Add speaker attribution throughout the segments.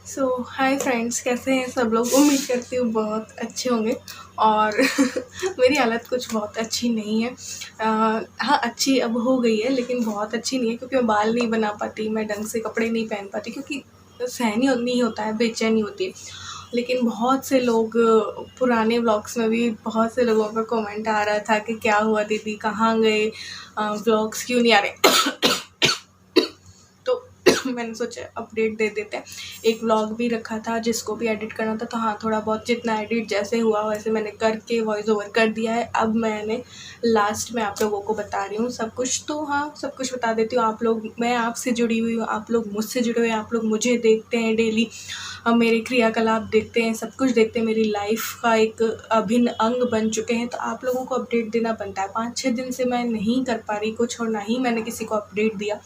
Speaker 1: Hi friends, कैसे हैं सब लोग। उम्मीद करती हूँ बहुत अच्छे होंगे। और मेरी हालत कुछ बहुत अच्छी नहीं है। हाँ, अच्छी अब हो गई है लेकिन बहुत अच्छी नहीं है, क्योंकि मैं बाल नहीं बना पाती, मैं ढंग से कपड़े नहीं पहन पाती, क्योंकि सहन ही नहीं होता है, बेचैनी होती है। लेकिन बहुत से लोग, पुराने व्लॉग्स में भी बहुत से लोगों का कमेंट आ रहा था कि क्या हुआ दीदी, कहाँ गए, व्लॉग्स क्यों नहीं आ रहे। तो मैंने सोचा अपडेट दे देते हैं। एक व्लॉग भी रखा था जिसको भी एडिट करना था, तो हाँ, थोड़ा बहुत जितना एडिट जैसे हुआ वैसे मैंने करके वॉइस ओवर कर दिया है। अब मैंने लास्ट में आप लोगों को बता रही हूँ सब कुछ। तो हाँ, सब कुछ बता देती हूँ। आप लोग, मैं आपसे जुड़ी हुई हूँ, आप लोग मुझसे जुड़े हुए हैं, आप लोग मुझे देखते हैं डेली, मेरे क्रियाकलाप देखते हैं, सब कुछ देखते हैं, मेरी लाइफ का एक अभिन्न अंग बन चुके हैं। तो आप लोगों को अपडेट देना बनता है। 5-6 दिन से मैं नहीं कर पा रही कुछ, और ना ही मैंने किसी को अपडेट दिया,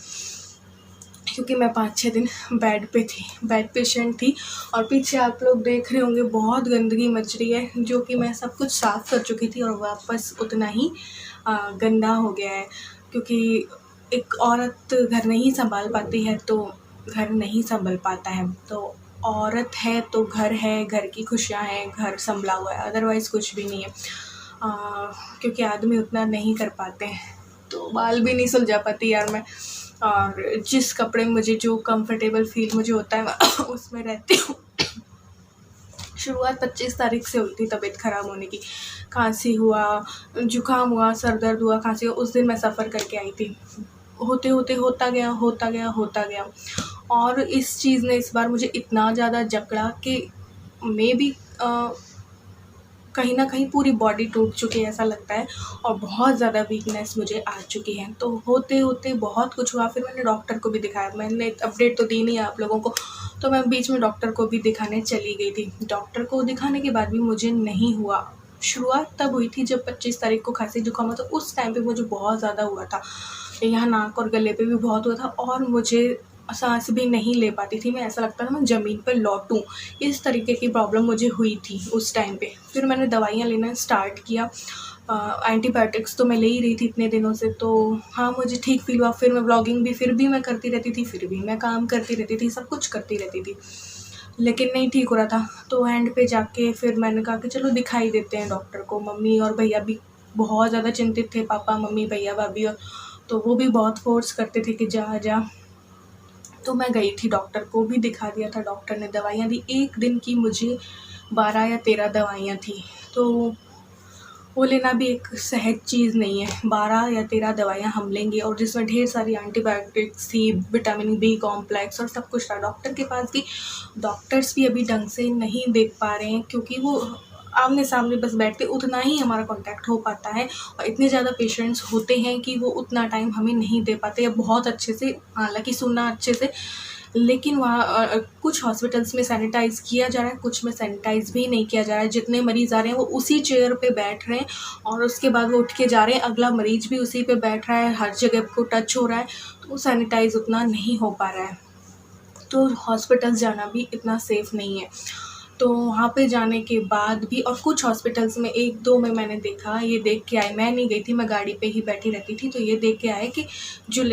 Speaker 1: क्योंकि मैं 5-6 दिन बेड पे थी, बेड पेशेंट थी। और पीछे आप लोग देख रहे होंगे बहुत गंदगी मच रही है, जो कि मैं सब कुछ साफ़ कर चुकी थी और वापस उतना ही गंदा हो गया है। क्योंकि एक औरत घर नहीं संभाल पाती है तो घर नहीं संभल पाता है। तो औरत है तो घर है, घर की खुशियाँ हैं, घर संभला हुआ है, अदरवाइज़ कुछ भी नहीं है। क्योंकि आदमी उतना नहीं कर पाते हैं, तो बाल भी नहीं सुलझा पाती यार मैं। और जिस कपड़े में मुझे जो कंफर्टेबल फील मुझे होता है मैं उसमें रहती हूँ। शुरुआत 25 तारीख से हुई थी तबीयत ख़राब होने की। खांसी हुआ, जुकाम हुआ, सर दर्द हुआ, खांसी हुआ, उस दिन मैं सफ़र करके आई थी। होते होते होता गया, होता गया, होता गया। और इस चीज़ ने इस बार मुझे इतना ज़्यादा जकड़ा कि मे बी कहीं न कहीं पूरी बॉडी टूट चुकी है ऐसा लगता है, और बहुत ज़्यादा वीकनेस मुझे आ चुकी है। तो होते-होते बहुत कुछ हुआ, फिर मैंने डॉक्टर को भी दिखाया। मैंने अपडेट तो दी नहीं है आप लोगों को, तो मैं बीच में डॉक्टर को भी दिखाने चली गई थी। डॉक्टर को दिखाने के बाद भी मुझे नहीं हुआ। शुरुआत तब हुई थी जब 25 तारीख को खाँसी जुकाम हुआ, तो उस टाइम पे मुझे बहुत ज़्यादा हुआ था। यहाँ नाक और गले पे भी बहुत हुआ था, और मुझे साँस भी नहीं ले पाती थी मैं, ऐसा लगता था मैं ज़मीन पर लौटूँ। इस तरीके की प्रॉब्लम मुझे हुई थी उस टाइम पे। फिर मैंने दवाइयाँ लेना स्टार्ट किया। एंटीबायोटिक्स तो मैं ले ही रही थी इतने दिनों से, तो हाँ, मुझे ठीक फ़ील हुआ। फिर मैं व्लॉगिंग भी फिर भी मैं करती रहती थी, फिर भी मैं काम करती रहती थी, सब कुछ करती रहती थी, लेकिन नहीं ठीक हो रहा था। तो एंड पे जाके फिर मैंने कहा कि चलो दिखाई देते हैं डॉक्टर को। मम्मी और भैया भी बहुत ज़्यादा चिंतित थे, पापा, मम्मी, भैया, भाभी, और तो वो भी बहुत फ़ोर्स करते थे कि जा, जा। तो मैं गई थी, डॉक्टर को भी दिखा दिया था, डॉक्टर ने दवाइयाँ दी। एक दिन की मुझे 12 या 13 दवाइयाँ थी, तो वो लेना भी एक सहज चीज़ नहीं है। 12 या 13 दवाइयाँ हम लेंगे, और जिसमें ढेर सारी एंटीबायोटिक्स थी, विटामिन बी कॉम्प्लेक्स और सब कुछ था। डॉक्टर के पास भी, डॉक्टर्स भी अभी ढंग से नहीं देख पा रहे हैं, क्योंकि वो आमने-सामने बस बैठते, उतना ही हमारा कॉन्टैक्ट हो पाता है, और इतने ज़्यादा पेशेंट्स होते हैं कि वो उतना टाइम हमें नहीं दे पाते या बहुत अच्छे से, हालाँकि सुनना अच्छे से। लेकिन वहाँ कुछ हॉस्पिटल्स में सैनिटाइज़ किया जा रहा है, कुछ में सैनिटाइज़ भी नहीं किया जा रहा है। जितने मरीज़ आ रहे हैं वो उसी चेयर पे बैठ रहे हैं, और उसके बाद वो उठ के जा रहे हैं, अगला मरीज़ भी उसी पे बैठ रहा है, हर जगह को टच हो रहा है, तो वो सैनिटाइज़ उतना नहीं हो पा रहा है। तो हॉस्पिटल्स जाना भी इतना सेफ़ नहीं है। तो वहाँ पे जाने के बाद भी, और कुछ हॉस्पिटल्स में 1-2 में मैंने देखा, ये देख के आए, मैं नहीं गई थी, मैं गाड़ी पे ही बैठी रहती थी, तो ये देख के आए कि जो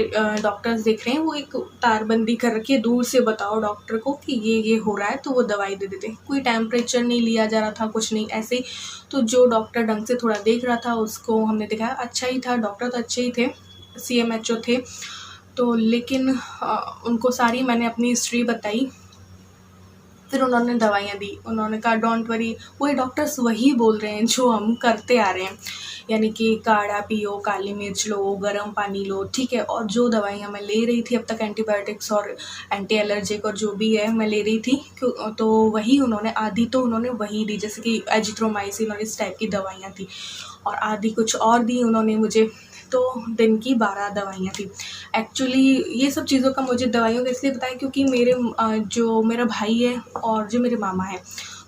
Speaker 1: डॉक्टर्स देख रहे हैं वो एक तारबंदी कर रखी है, दूर से बताओ डॉक्टर को कि ये हो रहा है, तो वो दवाई दे देते हैं। कोई टेम्परेचर नहीं लिया जा रहा था, कुछ नहीं, ऐसे ही। तो जो डॉक्टर ढंग से थोड़ा देख रहा था उसको हमने दिखाया, अच्छा ही था, डॉक्टर तो अच्छे ही थे, CMHO थे। तो लेकिन उनको सारी मैंने अपनी हिस्ट्री बताई। फिर उन्होंने दवाइयाँ दी, उन्होंने कहा डोंट वरी, वही डॉक्टर्स वही बोल रहे हैं जो हम करते आ रहे हैं, यानी कि काढ़ा पियो, काली मिर्च लो, गर्म पानी लो, ठीक है। और जो दवाइयाँ मैं ले रही थी अब तक, एंटीबायोटिक्स और एंटी एलर्जिक और जो भी है मैं ले रही थी, तो वही उन्होंने, आधी तो उन्होंने वही दी, जैसे कि एजिथ्रोमाइसिन और इस टाइप की दवाइयाँ थी, और आधी कुछ और दी उन्होंने मुझे। तो दिन की 12 दवाइयाँ थी। एक्चुअली ये सब चीज़ों का मुझे दवाइयों का इसलिए पता है क्योंकि जो मेरा भाई है और जो मेरे मामा हैं,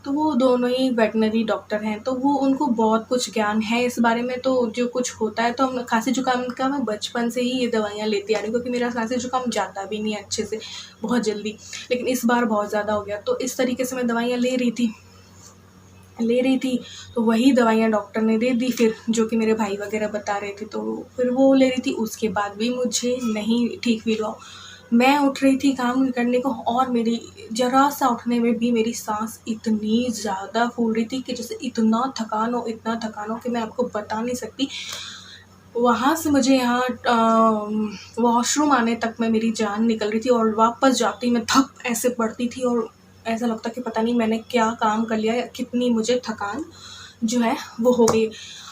Speaker 1: तो वो दोनों ही वेटनरी डॉक्टर हैं, तो वो, उनको बहुत कुछ ज्ञान है इस बारे में। तो जो कुछ होता है, तो हम खांसी जुकाम का मैं बचपन से ही ये दवाइयाँ लेती आ रही हूँ, क्योंकि मेरा खांसी जुकाम जाता भी नहीं है अच्छे से, बहुत जल्दी, लेकिन इस बार बहुत ज़्यादा हो गया। तो इस तरीके से मैं दवाइयाँ ले रही थी, तो वही दवाइयाँ डॉक्टर ने दे दी फिर, जो कि मेरे भाई वगैरह बता रहे थे, तो फिर वो ले रही थी। उसके बाद भी मुझे नहीं ठीक फ़ील हुआ। मैं उठ रही थी काम करने को और मेरी ज़रा सा उठने में भी मेरी साँस इतनी ज़्यादा फूल रही थी कि जैसे इतना थकान हो कि मैं आपको बता नहीं सकती। वहाँ से मुझे यहाँ वॉशरूम आने तक में मेरी जान निकल रही थी और वापस जाते ही मैं धप ऐसे पड़ती थी और ऐसा लगता कि पता नहीं मैंने क्या काम कर लिया या कितनी मुझे थकान जो है वो हो गई।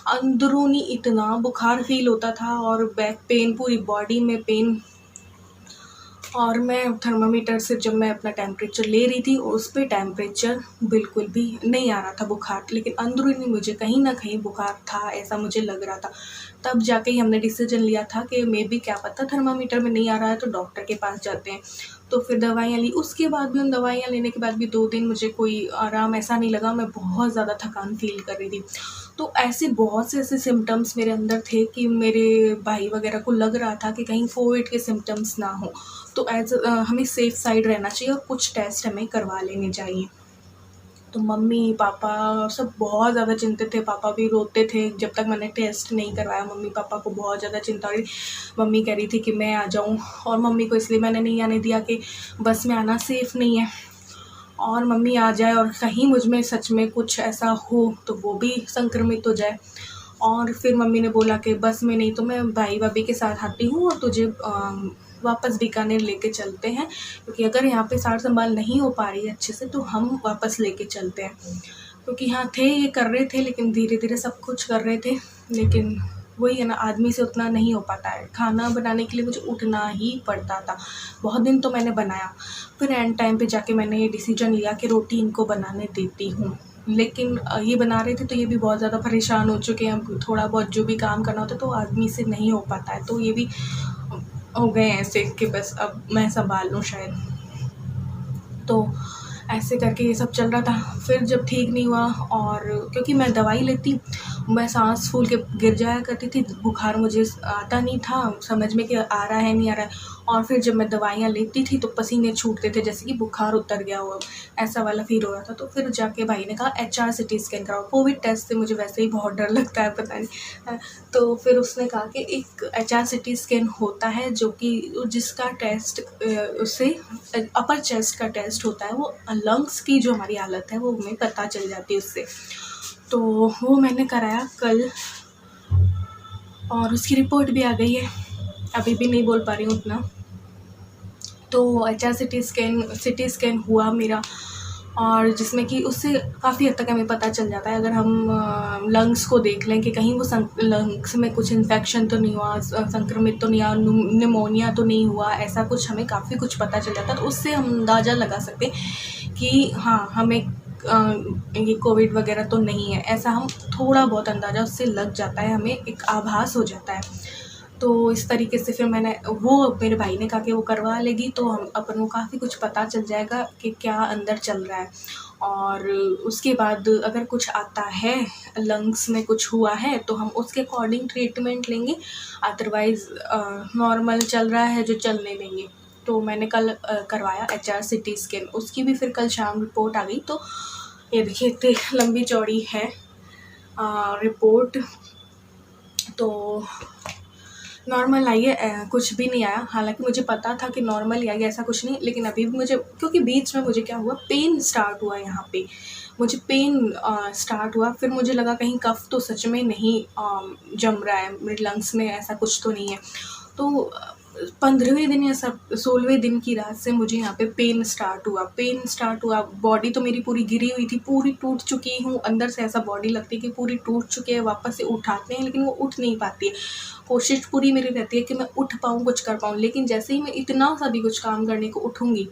Speaker 1: अंदरूनी इतना बुखार फ़ील होता था और बैक पेन, पूरी बॉडी में पेन। और मैं थर्मामीटर से जब मैं अपना टेम्परेचर ले रही थी उस पे टेम्परेचर बिल्कुल भी नहीं आ रहा था बुखार, लेकिन अंदरूनी मुझे कहीं न कहीं बुखार था, ऐसा मुझे लग रहा था। तब जाके ही हमने डिसीजन लिया था कि मेबी क्या पता थर्मामीटर में नहीं आ रहा है तो डॉक्टर के पास जाते हैं। तो फिर दवाइयाँ ली, उसके बाद भी उन दवाइयाँ लेने के बाद भी 2 दिन मुझे कोई आराम ऐसा नहीं लगा, मैं बहुत ज़्यादा थकान फ़ील कर रही थी। तो ऐसे बहुत से ऐसे सिम्पटम्स मेरे अंदर थे कि मेरे भाई वगैरह को लग रहा था कि कहीं कोविड के सिम्पटम्स ना हो। तो हमें सेफ़ साइड रहना चाहिए और कुछ टेस्ट हमें करवा लेने चाहिए। तो मम्मी-पापा सब बहुत ज़्यादा चिंतित थे, पापा भी रोते थे जब तक मैंने टेस्ट नहीं करवाया। मम्मी-पापा को बहुत ज़्यादा चिंता हो रही। मम्मी कह रही थी कि मैं आ जाऊँ और मम्मी को इसलिए मैंने नहीं आने दिया कि बस में आना सेफ़ नहीं है और मम्मी आ जाए और कहीं मुझ में सच में कुछ ऐसा हो तो वो भी संक्रमित हो जाए। और फिर मम्मी ने बोला कि बस में नहीं तो मैं भाई-भाभी के साथ आती हूँ और तुझे वापस बीकानेर लेके चलते हैं, क्योंकि अगर यहाँ पे सार संभाल नहीं हो पा रही है अच्छे से तो हम वापस लेके चलते हैं। क्योंकि हाँ थे, ये कर रहे थे लेकिन धीरे-धीरे सब कुछ कर रहे थे, लेकिन वही है ना, आदमी से उतना नहीं हो पाता है। खाना बनाने के लिए मुझे उठना ही पड़ता था। बहुत दिन तो मैंने बनाया, फिर एंड टाइम पे जाके मैंने ये डिसीजन लिया कि रोटी इनको बनाने देती हूँ। लेकिन ये बना रहे थे तो ये भी बहुत ज़्यादा परेशान हो चुके हैं। अब थोड़ा बहुत जो भी काम करना होता है तो आदमी से नहीं हो पाता है, तो ये भी हो गए हैं ऐसे कि बस अब मैं सँभाल लूँ शायद। तो ऐसे करके ये सब चल रहा था। फिर जब ठीक नहीं हुआ और क्योंकि मैं दवाई लेती, मैं साँस फूल के गिर जाया करती थी, बुखार मुझे आता नहीं था समझ में कि आ रहा है नहीं आ रहा है। और फिर जब मैं दवाइयाँ लेती थी तो पसीने छूटते थे जैसे कि बुखार उतर गया हो, ऐसा वाला फ़ील हो रहा था। तो फिर जाके भाई ने कहा HRCT स्कैन कराओ। कोविड टेस्ट से मुझे वैसे ही बहुत डर लगता है, पता नहीं। तो फिर उसने कहा कि एक HRCT स्कैन होता है जो कि जिसका टेस्ट उससे अपर चेस्ट का टेस्ट होता है, वो लंग्स की जो हमारी हालत है वो हमें पता चल जाती है उससे। तो वो मैंने कराया कल और उसकी रिपोर्ट भी आ गई है। अभी भी नहीं बोल पा रही हूँ उतना। तो सिटी स्कैन हुआ मेरा, और जिसमें कि उससे काफ़ी हद तक हमें पता चल जाता है। अगर हम लंग्स को देख लें कि कहीं वो लंग्स में कुछ इन्फेक्शन तो नहीं हुआ, संक्रमित तो नहीं हुआ, निमोनिया तो नहीं हुआ, ऐसा कुछ हमें काफ़ी कुछ पता चल जाता है। तो उससे हम अंदाज़ा लगा सकते हैं कि हाँ, हमें ये कोविड वगैरह तो नहीं है। ऐसा हम थोड़ा बहुत अंदाज़ा उससे लग जाता है, हमें एक आभास हो जाता है। तो इस तरीके से फिर मेरे भाई ने कहा कि वो करवा लेगी तो हम अपन को काफ़ी कुछ पता चल जाएगा कि क्या अंदर चल रहा है। और उसके बाद अगर कुछ आता है, लंग्स में कुछ हुआ है तो हम उसके अकॉर्डिंग ट्रीटमेंट लेंगे, अदरवाइज़ नॉर्मल चल रहा है जो चलने देंगे। तो मैंने कल करवाया HRCT स्कैन, उसकी भी फिर कल शाम रिपोर्ट आ गई। तो ये देखिए इतनी लंबी चौड़ी है रिपोर्ट। तो नॉर्मल आई है, कुछ भी नहीं आया। हालाँकि मुझे पता था कि नॉर्मल ही आएगा, ऐसा कुछ नहीं, लेकिन अभी भी मुझे, क्योंकि बीच में मुझे क्या हुआ, पेन स्टार्ट हुआ यहाँ पे। मुझे पेन स्टार्ट हुआ, फिर मुझे लगा कहीं कफ़ तो सच में नहीं जम रहा है मेरे लंग्स में, ऐसा कुछ तो नहीं है। तो 15वें दिन या 16वें दिन की रात से मुझे यहाँ पे पेन स्टार्ट हुआ। बॉडी तो मेरी पूरी गिरी हुई थी, पूरी टूट चुकी हूँ, अंदर से ऐसा बॉडी लगती है कि पूरी टूट चुकी है, वापस से उठाते हैं लेकिन वो उठ नहीं पाती है। कोशिश पूरी मेरी रहती है कि मैं उठ पाऊँ, कुछ कर पाऊँ, लेकिन जैसे ही मैं इतना सा भी कुछ काम करने को उठूँगी,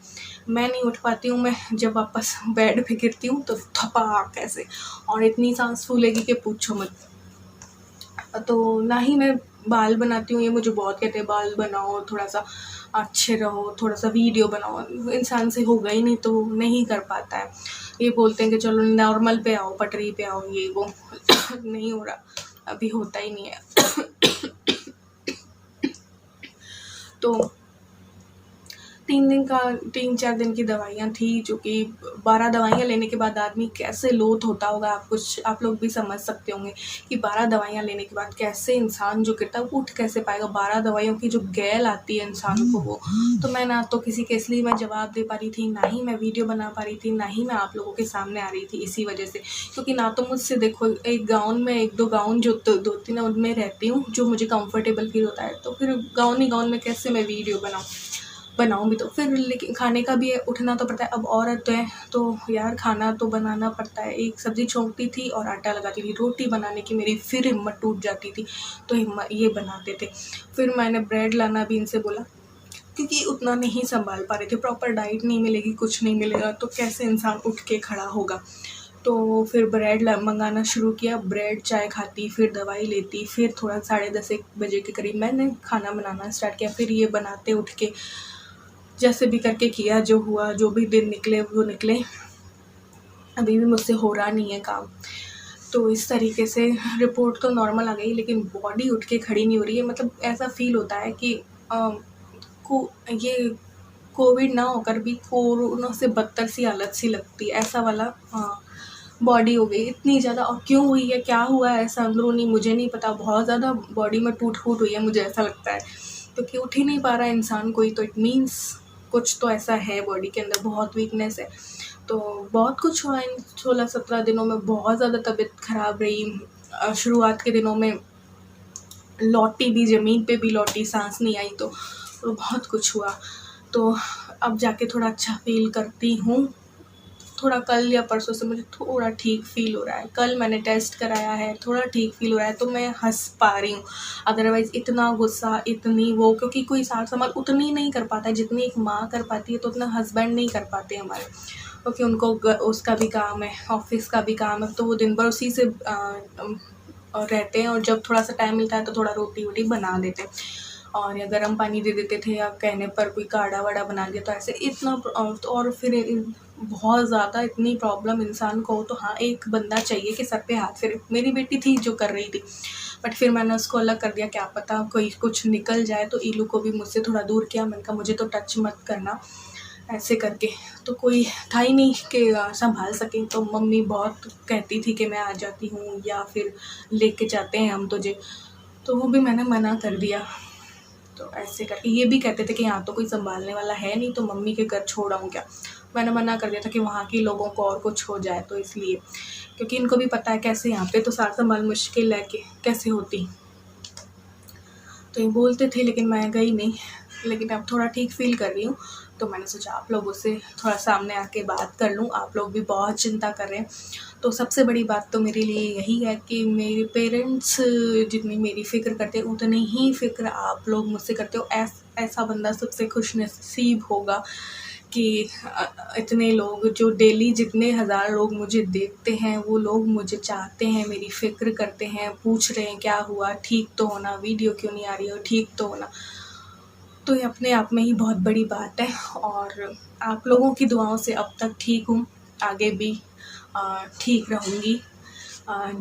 Speaker 1: मैं नहीं उठ पाती हूँ। मैं जब वापस बेड पे गिरती हूँ तो थपाक ऐसे, और इतनी सांस फूलेगी कि पूछो मत। तो ना ही मैं बाल बनाती हूँ, ये मुझे बहुत कहते हैं बाल बनाओ, थोड़ा सा अच्छे रहो, थोड़ा सा वीडियो बनाओ। इंसान से होगा ही नहीं तो नहीं कर पाता है। ये बोलते हैं कि चलो नॉर्मल पे आओ, पटरी पे आओ, ये वो नहीं हो रहा, अभी होता ही नहीं है। तो 3 4 दिन की दवाइयाँ थी, जो कि 12 दवाइयाँ लेने के बाद आदमी कैसे लोथ होता होगा, आप लोग भी समझ सकते होंगे कि 12 दवाइयाँ लेने के बाद कैसे इंसान जो गिरता है वो उठ कैसे पाएगा। 12 दवाइयों की जो गैल आती है इंसान को वो, तो मैं ना तो किसी के इसलिए मैं जवाब दे पा रही थी, ना ही मैं वीडियो बना पा रही थी, ना ही मैं आप लोगों के सामने आ रही थी इसी वजह से। क्योंकि ना तो मुझसे देखो एक गाउन में 1 2 गाउन जो 2-3 उनमें रहती हूँ जो मुझे कंफर्टेबल फील होता है, तो फिर गाउन ही गाउन में कैसे मैं वीडियो बनाऊँ भी तो फिर। लेकिन खाने का भी है, उठना तो पड़ता है। अब औरत है तो यार खाना तो बनाना पड़ता है। एक सब्ज़ी छोंकती थी और आटा लगाती थी, रोटी बनाने की मेरी फिर हिम्मत टूट जाती थी, तो ये बनाते थे। फिर मैंने ब्रेड लाना भी इनसे बोला, क्योंकि उतना नहीं संभाल पा रहे थे। प्रॉपर डाइट नहीं मिलेगी, कुछ नहीं मिलेगा तो कैसे इंसान उठ के खड़ा होगा। तो फिर ब्रेड मंगाना शुरू किया, ब्रेड चाय खाती, फिर दवाई लेती, फिर थोड़ा 10:30 1 बजे के करीब मैंने खाना बनाना स्टार्ट किया। फिर ये बनाते उठ के जैसे भी करके किया, जो हुआ, जो भी दिन निकले वो निकले। अभी भी मुझसे हो रहा नहीं है काम। तो इस तरीके से रिपोर्ट तो नॉर्मल आ गई, लेकिन बॉडी उठ के खड़ी नहीं हो रही है। मतलब ऐसा फ़ील होता है कि ये कोविड ना होकर भी कोरोना से बदतर सी हालत सी लगती है, ऐसा वाला बॉडी हो गई इतनी ज़्यादा। और क्यों हुई है, क्या हुआ है ऐसा अंदरूनी मुझे नहीं पता। बहुत ज़्यादा बॉडी में टूट-फूट हुई है, मुझे ऐसा लगता है, क्योंकि उठ ही नहीं पा रहा है इंसान कोई, तो इट मीन्स कुछ तो ऐसा है बॉडी के अंदर, बहुत वीकनेस है। तो बहुत कुछ हुआ इन 16-17 दिनों में। बहुत ज़्यादा तबीयत ख़राब रही। शुरुआत के दिनों में लौटी भी, ज़मीन पे भी लौटी, सांस नहीं आई, तो बहुत कुछ हुआ। तो अब जाके थोड़ा अच्छा फ़ील करती हूँ। थोड़ा कल या परसों से मुझे थोड़ा ठीक फ़ील हो रहा है। कल मैंने टेस्ट कराया है, थोड़ा ठीक फ़ील हो रहा है, तो मैं हँस पा रही हूँ। अदरवाइज़ इतना गुस्सा, इतनी वो, क्योंकि कोई सार संभाल उतनी नहीं कर पाता है जितनी एक माँ कर पाती है, तो उतना हस्बैंड नहीं कर पाते हमारे, क्योंकि उनको उसका भी काम है, ऑफिस का भी काम है, तो वो दिन भर उसी से रहते हैं। और जब थोड़ा सा टाइम मिलता है तो थोड़ा रोटी वोटी बना देते हैं, और या गर्म पानी दे देते थे, या कहने पर कोई काढ़ा वाढ़ा बना दिया, तो ऐसे इतना। और फिर बहुत ज़्यादा इतनी प्रॉब्लम इंसान को हो तो हाँ, एक बंदा चाहिए कि सर पे हाथ फेरे। मेरी बेटी थी जो कर रही थी, बट फिर मैंने उसको अलग कर दिया, क्या पता कोई कुछ निकल जाए। तो ईलू को भी मुझसे थोड़ा दूर किया, मैंने कहा मुझे तो टच मत करना ऐसे करके। तो कोई था ही नहीं कि संभाल सके। तो मम्मी बहुत कहती थी कि मैं आ जाती हूँ, या फिर लेके जाते हैं हम तुझे, तो वो भी मैंने मना कर दिया। तो ऐसे करके ये भी कहते थे कि यहाँ तो कोई संभालने वाला है नहीं, तो मम्मी के घर छोड़ आऊँ क्या। मैंने मना कर दिया था कि वहाँ के लोगों को और कुछ हो जाए, तो इसलिए, क्योंकि इनको भी पता है कैसे यहाँ पे तो सार संभाल मुश्किल है कि कैसे होती। तो ये बोलते थे, लेकिन मैं गई नहीं। लेकिन अब थोड़ा ठीक फ़ील कर रही हूँ, तो मैंने सोचा आप लोगों से थोड़ा सामने आके बात कर लूँ। आप लोग भी बहुत चिंता कर रहे हैं। तो सबसे बड़ी बात तो मेरे लिए यही है कि मेरे पेरेंट्स जितनी मेरी फ़िक्र करते हैं, उतनी ही फ़िक्र आप लोग मुझसे करते हो। ऐसा बंदा सबसे खुशनसीब होगा कि इतने लोग जो डेली जितने हज़ार लोग मुझे देखते हैं, वो लोग मुझे चाहते हैं, मेरी फ़िक्र करते हैं, पूछ रहे हैं क्या हुआ, ठीक तो होना, वीडियो क्यों नहीं आ रही हो, ठीक तो होना। तो ये अपने आप में ही बहुत बड़ी बात है। और आप लोगों की दुआओं से अब तक ठीक हूँ, आगे भी ठीक रहूँगी।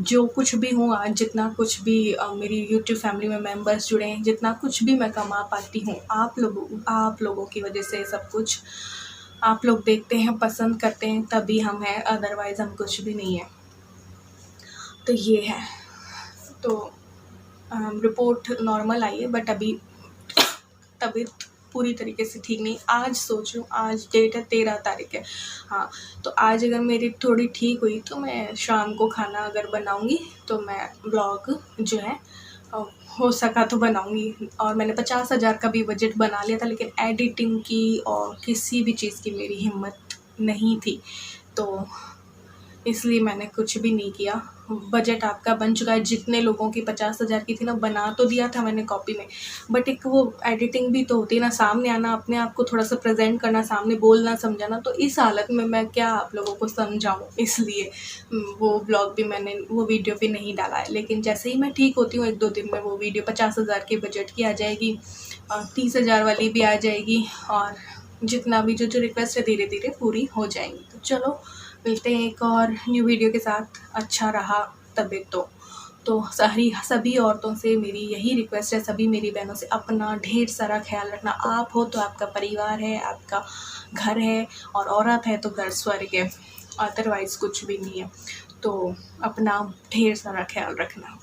Speaker 1: जो कुछ भी हूँ आज, जितना कुछ भी मेरी यूट्यूब फैमिली में मेंबर्स जुड़े हैं, जितना कुछ भी मैं कमा पाती हूँ, आप लोगों की वजह से सब कुछ। आप लोग देखते हैं, पसंद करते हैं, तभी हम हैं, अदरवाइज़ हम कुछ भी नहीं है। तो ये है। तो रिपोर्ट नॉर्मल आई है, बट अभी तबीयत पूरी तरीके से ठीक नहीं। आज सोच रही हूँ, आज डेट है 13 तारीख है, हाँ, तो आज अगर मेरी थोड़ी ठीक हुई तो मैं शाम को खाना अगर बनाऊँगी तो मैं ब्लॉग जो है हो सका तो बनाऊँगी। और मैंने 50,000 का भी बजट बना लिया था, लेकिन एडिटिंग की और किसी भी चीज़ की मेरी हिम्मत नहीं थी, तो इसलिए मैंने कुछ भी नहीं किया। बजट आपका बन चुका है, जितने लोगों की 50,000 की थी ना, बना तो दिया था मैंने कॉपी में, बट एक वो एडिटिंग भी तो होती है ना, सामने आना, अपने आप को थोड़ा सा प्रेजेंट करना, सामने बोलना, समझाना। तो इस हालत में मैं क्या आप लोगों को समझाऊँ, इसलिए वो ब्लॉग भी मैंने, वो वीडियो भी नहीं डाला है। लेकिन जैसे ही मैं ठीक होती हूँ 1-2 दिन में वो वीडियो 50,000 के बजट की आ जाएगी, 30,000 वाली भी आ जाएगी, और जितना भी जो रिक्वेस्ट है धीरे धीरे पूरी हो जाएंगी। तो चलो मिलते हैं एक और न्यू वीडियो के साथ। अच्छा रहा तबीयत तो सभी औरतों से मेरी यही रिक्वेस्ट है, सभी मेरी बहनों से, अपना ढेर सारा ख्याल रखना। आप हो तो आपका परिवार है, आपका घर है, और औरत है तो घर स्वर्ग है, अदरवाइज़ कुछ भी नहीं है। तो अपना ढेर सारा ख्याल रखना।